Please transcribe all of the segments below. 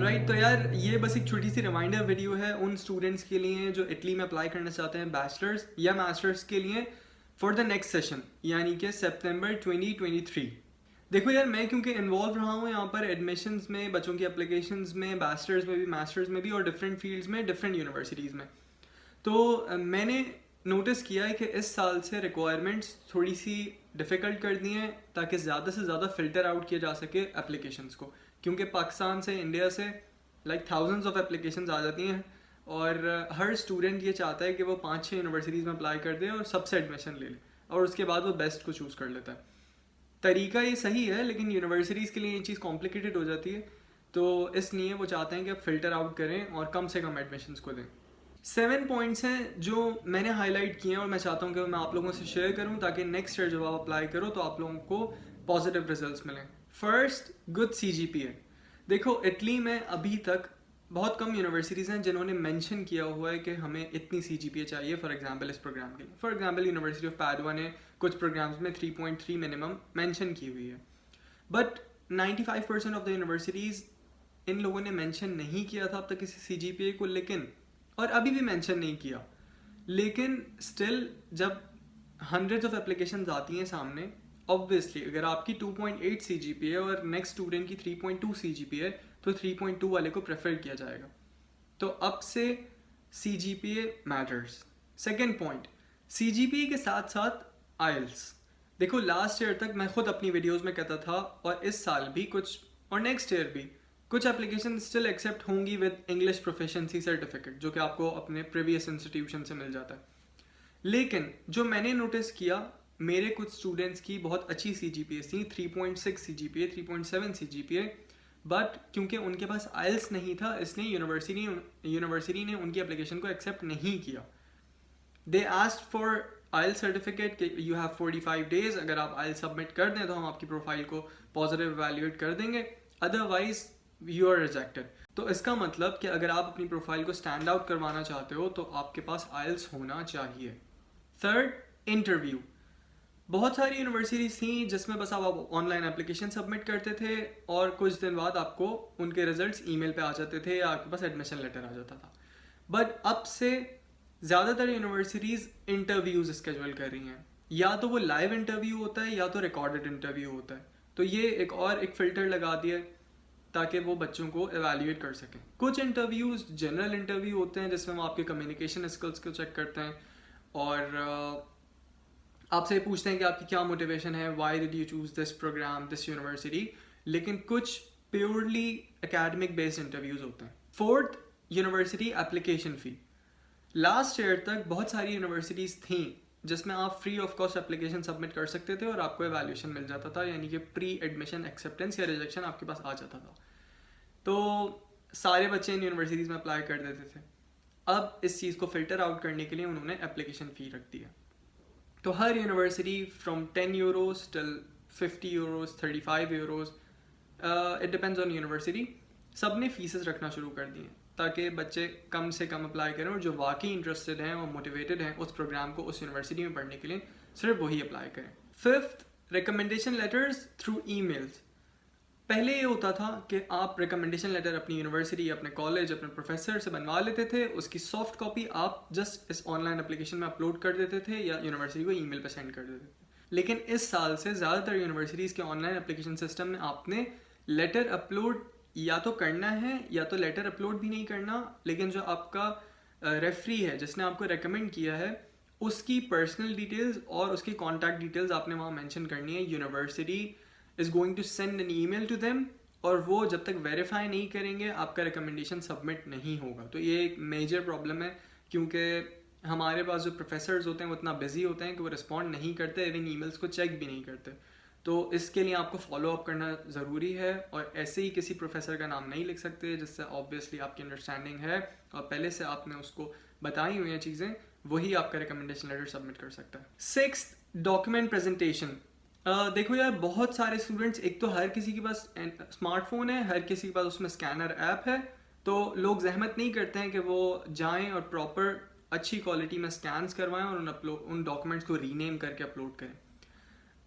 Alright तो यार ये बस एक छोटी सी रिमाइंडर वीडियो है उन स्टूडेंट्स के लिए जो इटली में अप्लाई करना चाहते हैं बैचलर्स या मास्टर्स के लिए फॉर द नेक्स्ट सेशन यानी कि सितंबर 2023। देखो यार मैं क्योंकि इन्वॉल्व रहा हूँ यहाँ पर एडमिशन्स में, बच्चों की एप्लीकेशंस में, बैचलर्स में भी, मास्टर्स में भी और डिफरेंट फील्ड्स में, डिफरेंट यूनिवर्सिटीज़ में। तो मैंने नोटिस किया है कि इस साल से रिक्वायरमेंट्स थोड़ी सी डिफ़िकल्ट कर दी हैं ताकि ज़्यादा से ज़्यादा फ़िल्टर आउट किया जा सके एप्लीकेशंस को, क्योंकि पाकिस्तान से, इंडिया से थाउजेंड्स ऑफ एप्लीकेशंस आ जाती हैं और हर स्टूडेंट ये चाहता है कि वो 5-6 यूनिवर्सिटीज़ में अप्लाई कर दे और सबसे एडमिशन ले ले और उसके बाद वो बेस्ट को चूज़ कर लेता है। तरीका ये सही है लेकिन यूनिवर्सिटीज़ के लिए ये चीज़ कॉम्प्लिकेटेड हो जाती है, तो इसलिए वो चाहते हैं कि आप फ़िल्टर आउट करें और कम से कम एडमिशन्स को दें। 7 पॉइंट्स हैं जो मैंने हाईलाइट किए हैं और मैं चाहता हूँ कि मैं आप लोगों से शेयर करूँ ताकि नेक्स्ट ईयर जब आप अप्लाई करो तो आप लोगों को पॉजिटिव रिजल्ट्स मिलें। First, good CGPA। देखो इटली में अभी तक बहुत कम यूनिवर्सिटीज़ हैं जिन्होंने मेंशन किया हुआ है कि हमें इतनी CGPA चाहिए फॉर एग्जांपल इस प्रोग्राम के लिए। फॉर एग्जांपल यूनिवर्सिटी ऑफ पैडुआ ने कुछ प्रोग्राम्स में 3.3 मिनिमम मेंशन की हुई है, बट 95% ऑफ द यूनिवर्सिटीज़ इन लोगों ने मेंशन नहीं किया था अब तक किसी CGPA को, लेकिन और अभी भी मेंशन नहीं किया, लेकिन स्टिल जब हंड्रेड्स ऑफ एप्लीकेशंस आती हैं सामने, ऑब्वियसली अगर आपकी 2.8 CGPA और नेक्स्ट स्टूडेंट की 3.2 CGPA है तो 3.2 वाले को प्रेफर किया जाएगा। तो अब से CGPA matters. Second point, CGPA के साथ साथ IELTS। देखो लास्ट ईयर तक मैं खुद अपनी वीडियोस में कहता था और इस साल भी कुछ और नेक्स्ट ईयर भी कुछ एप्लीकेशन स्टिल एक्सेप्ट होंगी विद इंग्लिश प्रोफिशिएंसी सर्टिफिकेट जो कि आपको अपने प्रीवियस इंस्टीट्यूशन से मिल जाता है। लेकिन जो मैंने नोटिस किया, मेरे कुछ स्टूडेंट्स की बहुत अच्छी CGPA थी, 3.6 CGPA, 3.7 CGPA, बट क्योंकि उनके पास IELTS नहीं था इसलिए यूनिवर्सिटी ने उनकी एप्लीकेशन को एक्सेप्ट नहीं किया। They asked for IELTS certificate कि यू हैव 45 डेज, अगर आप IELTS सबमिट कर दें तो हम आपकी प्रोफाइल को पॉजिटिव वैल्यूएट कर देंगे, अदरवाइज यू आर रिजेक्टेड। तो इसका मतलब कि अगर आप अपनी प्रोफाइल को स्टैंड आउट करवाना चाहते हो तो आपके पास IELTS होना चाहिए। Third, interview. बहुत सारी यूनिवर्सिटीज़ थी जिसमें बस आप ऑनलाइन एप्लीकेशन सबमिट करते थे और कुछ दिन बाद आपको उनके रिजल्ट्स ईमेल पे आ जाते थे या आपके पास एडमिशन लेटर आ जाता था, बट अब से ज़्यादातर यूनिवर्सिटीज़ इंटरव्यूज़ स्केड्यूल कर रही हैं, या तो वो लाइव इंटरव्यू होता है या तो रिकॉर्डेड इंटरव्यू होता है। तो ये एक फ़िल्टर लगा दिया ताकि वो बच्चों को एवेल्यूएट कर सकें। कुछ इंटरव्यूज़ जनरल इंटरव्यू होते हैं जिसमें वो आपके कम्युनिकेशन स्किल्स को चेक करते हैं और आपसे पूछते हैं कि आपकी क्या मोटिवेशन है, why did you choose this program, this university. लेकिन कुछ प्योरली एकेडमिक बेस्ड इंटरव्यूज़ होते हैं। Fourth, university application fee. Last year तक बहुत सारी यूनिवर्सिटीज़ थी जिसमें आप free of cost application submit कर सकते थे और आपको एवैल्यूएशन मिल जाता था, यानी कि प्री एडमिशन एक्सेप्टेंस या रिजेक्शन आपके पास आ जाता था। तो सारे बच्चे इन यूनिवर्सिटीज़ में अप्लाई कर देते थे। अब इस चीज़ को फ़िल्टर आउट करने के लिए उन्होंने एप्लीकेशन फ़ी रख दी है। तो हर university from 10 euros till 50 euros, 35 euros, it depends on university, सब ने फीसेस रखना शुरू कर दी हैं ताकि बच्चे कम से कम अप्लाई करें और जो वाकई इंटरेस्टेड हैं और मोटिवेटेड हैं उस प्रोग्राम को उस यूनिवर्सिटी में पढ़ने के लिए सिर्फ वही अप्लाई करें। Fifth, recommendation letters through emails. पहले ये होता था कि आप रिकमेंडेशन लेटर अपनी यूनिवर्सिटी, अपने कॉलेज, अपने प्रोफेसर से बनवा लेते थे, उसकी सॉफ्ट कॉपी आप जस्ट इस ऑनलाइन एप्लीकेशन में अपलोड कर देते थे या यूनिवर्सिटी को ईमेल पे सेंड कर देते थे। लेकिन इस साल से ज़्यादातर यूनिवर्सिटीज़ के ऑनलाइन एप्लीकेशन सिस्टम में आपने लेटर अपलोड या तो करना है या तो लेटर अपलोड भी नहीं करना, लेकिन जो आपका रेफरी है जिसने आपको रेकमेंड किया है उसकी पर्सनल डिटेल्स और उसकी कॉन्टैक्ट डिटेल्स आपने वहाँ मेंशन करनी है। University is going to send an email to them और वो जब तक वेरीफाई नहीं करेंगे आपका रिकमेंडेशन सबमिट नहीं होगा। तो ये एक मेजर प्रॉब्लम है क्योंकि हमारे पास जो प्रोफेसर्स होते हैं वो इतना बिजी होते हैं कि वो रिस्पॉन्ड नहीं करते, इवन ईमेल्स को चेक भी नहीं करते। तो इसके लिए आपको फॉलो अप करना ज़रूरी है और ऐसे ही किसी प्रोफेसर का नाम नहीं लिख सकते जिससे ऑब्वियसली आपकी अंडरस्टैंडिंग है और पहले से आपने उसको बताई हुई हैं चीज़ें, वही आपका रिकमेंडेशन लेटर सबमिट कर सकता है। Sixth, document presentation. देखो यार बहुत सारे स्टूडेंट्स, एक तो हर किसी के पास स्मार्टफोन है, हर किसी के पास उसमें स्कैनर ऐप है, तो लोग जहमत नहीं करते हैं कि वो जाएं और प्रॉपर अच्छी क्वालिटी में स्कैन्स करवाएं और उन डॉक्यूमेंट्स को रीनेम करके अपलोड करें।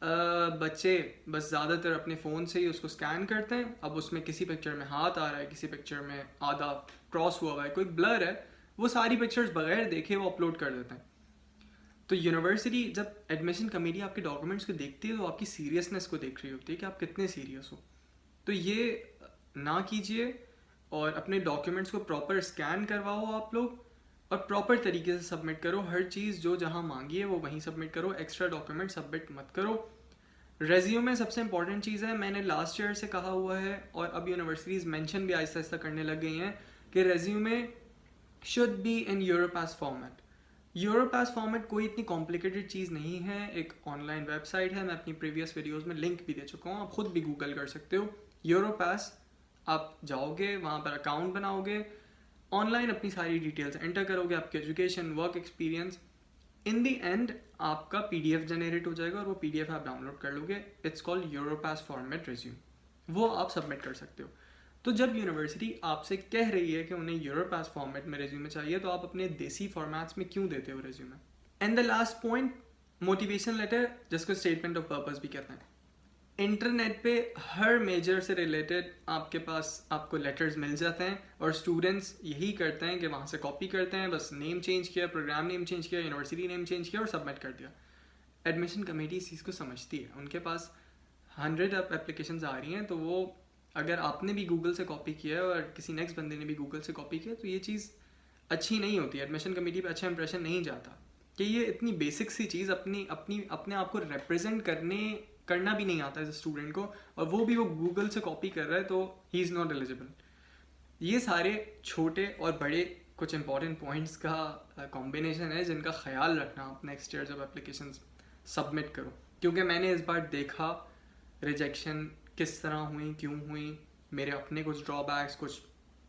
बच्चे बस ज़्यादातर अपने फ़ोन से ही उसको स्कैन करते हैं। अब उसमें किसी पिक्चर में हाथ आ रहा है, किसी पिक्चर में आधा क्रॉस हुआ हुआ है, कोई ब्लर है, वो सारी पिक्चर्स बगैर देखे वो अपलोड कर देते हैं। तो यूनिवर्सिटी जब एडमिशन कमेटी आपके डॉक्यूमेंट्स को देखती है तो आपकी सीरियसनेस को देख रही होती है कि आप कितने सीरियस हो। तो ये ना कीजिए और अपने डॉक्यूमेंट्स को प्रॉपर स्कैन करवाओ आप लोग, और प्रॉपर तरीके से सबमिट करो। हर चीज़ जो जहाँ मांगी है वो वहीं सबमिट करो, एक्स्ट्रा डॉक्यूमेंट सबमिट मत करो। रेज्यूमे सबसे इंपॉर्टेंट चीज़ है, मैंने लास्ट ईयर से कहा हुआ है और अब यूनिवर्सिटीज़ मेंशन भी आहिस्ता आहिस्ता करने लग गई हैं कि resume should be in Europass format. Europass format कोई इतनी कॉम्प्लिकेटेड चीज़ नहीं है, एक ऑनलाइन वेबसाइट है, मैं अपनी प्रीवियस वीडियोज़ में लिंक भी दे चुका हूँ, आप खुद भी गूगल कर सकते हो। यूरोपास आप जाओगे, वहाँ पर अकाउंट बनाओगे, ऑनलाइन अपनी सारी डिटेल्स एंटर करोगे, आपके education, work experience, in the end आपका पीडीएफ जनरेट हो जाएगा और वो पीडीएफ आप डाउनलोड कर लोगे। It's called Europass format resume, वो आप सबमिट कर सकते हो। तो जब यूनिवर्सिटी आपसे कह रही है कि उन्हें यूरोपास फॉर्मेट में रिज्यूमे चाहिए, तो आप अपने देसी फॉर्मेट्स में क्यों देते हो resume. And the last point, motivation letter, जिसको स्टेटमेंट ऑफ पर्पस भी कहते हैं। इंटरनेट पे हर मेजर से रिलेटेड आपके पास आपको लेटर्स मिल जाते हैं और स्टूडेंट्स यही करते हैं कि वहाँ से कॉपी करते हैं, बस नेम चेंज किया, प्रोग्राम नेम चेंज किया, यूनिवर्सिटी नेम चेंज किया और सबमिट कर दिया। एडमिशन कमेटी इस चीज़ को समझती है, उनके पास 100 एप्लीकेशंस आ रही हैं, तो वो अगर आपने भी गूगल से कॉपी किया है और किसी नेक्स्ट बंदे ने भी गूगल से कॉपी किया, तो ये चीज़ अच्छी नहीं होती। एडमिशन कमेटी पे अच्छा इंप्रेशन नहीं जाता कि ये इतनी बेसिक सी चीज़ अपने आप को रिप्रेजेंट करना भी नहीं आता है स्टूडेंट को, और वो भी वो गूगल से कॉपी कर रहा है, तो ही इज़ नॉट एलिजिबल। ये सारे छोटे और बड़े कुछ इंपॉर्टेंट पॉइंट्स का कॉम्बिनेशन है जिनका ख्याल रखना आप नेक्स्ट ईयर जब एप्लीकेशन सबमिट करो, क्योंकि मैंने इस बार देखा रिजेक्शन किस तरह हुई, क्यों हुई, मेरे अपने कुछ ड्रॉबैक्स, कुछ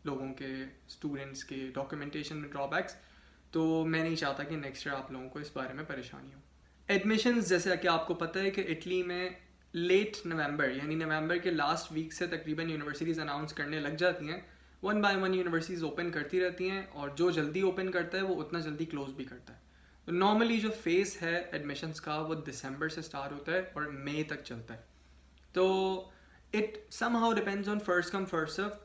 लोगों के स्टूडेंट्स के डॉक्यूमेंटेशन में ड्रॉबैक्स, तो मैं नहीं चाहता कि नेक्स्ट ईयर आप लोगों को इस बारे में परेशानी हो। एडमिशन्स, जैसे कि आपको पता है कि इटली में लेट नवंबर यानी नवंबर के लास्ट वीक से तकरीबन यूनिवर्सिटीज़ अनाउंस करने लग जाती हैं। 1 बाय 1 यूनिवर्सिटीज़ ओपन करती रहती हैं और जो जल्दी ओपन करता है वो उतना जल्दी क्लोज भी करता है। तो नॉर्मली जो फेस है एडमिशन्स का वो दिसंबर से स्टार्ट होता है और मई तक चलता है। तो it somehow depends on first come first serve,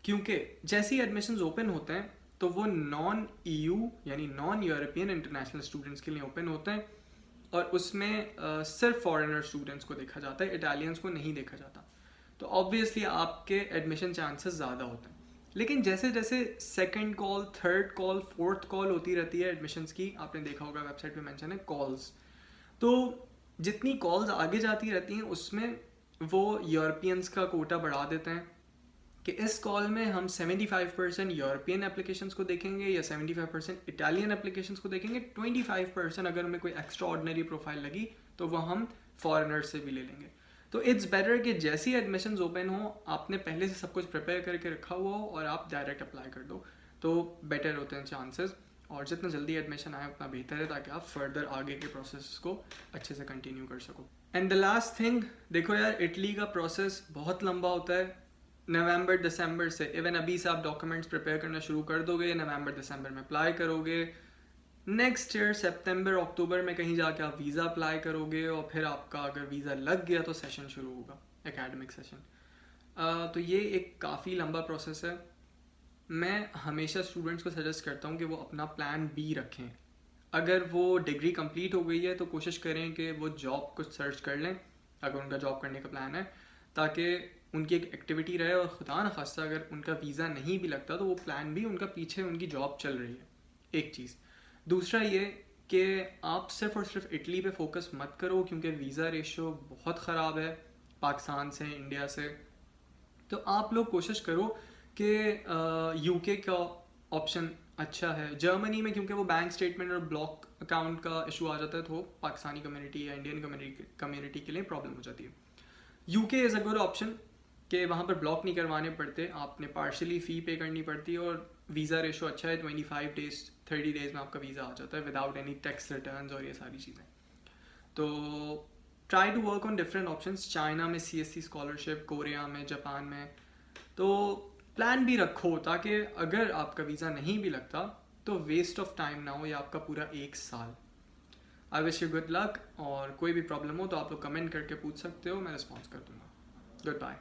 क्योंकि जैसे ही एडमिशन्स ओपन होते हैं तो वो नॉन ईयू यानी नॉन यूरोपियन इंटरनेशनल स्टूडेंट्स के लिए ओपन होते हैं और उसमें सिर्फ फॉरेनर स्टूडेंट्स को देखा जाता है, इटालियंस को नहीं देखा जाता। तो ऑब्वियसली आपके एडमिशन चांसेस ज़्यादा होते हैं। लेकिन जैसे जैसे second call, third call, fourth call होती रहती है एडमिशन्स की, आपने देखा होगा वेबसाइट पे मेंशन है कॉल्स, तो जितनी कॉल्स आगे जाती रहती हैं उसमें वो यूरोपियंस का कोटा बढ़ा देते हैं कि इस कॉल में हम 75% यूरोपियन एप्लीकेशंस को देखेंगे या 75% इटालियन एप्लीकेशंस को देखेंगे, 25% अगर हमें कोई एक्स्ट्रा ऑर्डिनरी प्रोफाइल लगी तो वह हम फॉरेनर्स से भी ले लेंगे। तो इट्स बेटर कि जैसी एडमिशन्स ओपन हो आपने पहले से सब कुछ प्रिपेयर करके रखा हुआ हो और आप डायरेक्ट अप्लाई कर दो, तो बेटर होते हैं चांसेस, और जितना जल्दी एडमिशन आए उतना बेहतर है ताकि आप फर्दर आगे के प्रोसेस को अच्छे से कंटिन्यू कर सको। एंड द लास्ट थिंग, देखो यार इटली का प्रोसेस बहुत लंबा होता है। नवंबर दिसंबर से, इवन अभी से आप डॉक्यूमेंट्स प्रिपेयर करना शुरू कर दोगे, नवंबर दिसंबर में अप्लाई करोगे, नेक्स्ट ईयर सितंबर अक्टूबर में कहीं जाके आप वीज़ा अप्लाई करोगे और फिर आपका अगर वीज़ा लग गया तो सेशन शुरू होगा, एकेडमिक सेशन। तो ये एक काफ़ी लंबा प्रोसेस है। मैं हमेशा स्टूडेंट्स को सजेस्ट करता हूँ कि वो अपना प्लान बी रखें। अगर वो डिग्री कंप्लीट हो गई है तो कोशिश करें कि वो जॉब कुछ सर्च कर लें अगर उनका जॉब करने का प्लान है, ताकि उनकी एक एक्टिविटी रहे, और खुदा न खास्ता अगर उनका वीज़ा नहीं भी लगता तो वो प्लान भी उनका पीछे उनकी जॉब चल रही है, एक चीज़। दूसरा ये कि आप सिर्फ और सिर्फ इटली पे फोकस मत करो, क्योंकि वीज़ा रेशो बहुत ख़राब है पाकिस्तान से, इंडिया से। तो आप लोग कोशिश करो कि यूके का ऑप्शन अच्छा है। जर्मनी में क्योंकि वो बैंक स्टेटमेंट और ब्लॉक अकाउंट का इशू आ जाता है तो पाकिस्तानी कम्युनिटी या इंडियन कम्युनिटी के लिए प्रॉब्लम हो जाती है। UK is a good option कि वहाँ पर ब्लॉक नहीं करवाने पड़ते, आपने पार्शली फ़ी पे करनी पड़ती है और वीज़ा रेशो अच्छा है, 25 डेज 30 डेज़ में आपका वीज़ा आ जाता है विदाउट एनी टैक्स रिटर्न्स और ये सारी चीज़ें। तो try to work on different options. China में CSC स्कॉलरशिप, कोरिया में, जापान में, तो प्लान भी रखो ताकि अगर आपका वीज़ा नहीं भी लगता तो वेस्ट ऑफ टाइम ना हो या आपका पूरा 1 साल। I wish you good luck, और कोई भी प्रॉब्लम हो तो आप लोग कमेंट करके पूछ सकते हो, मैं रिस्पॉन्स कर दूंगा। Good bye.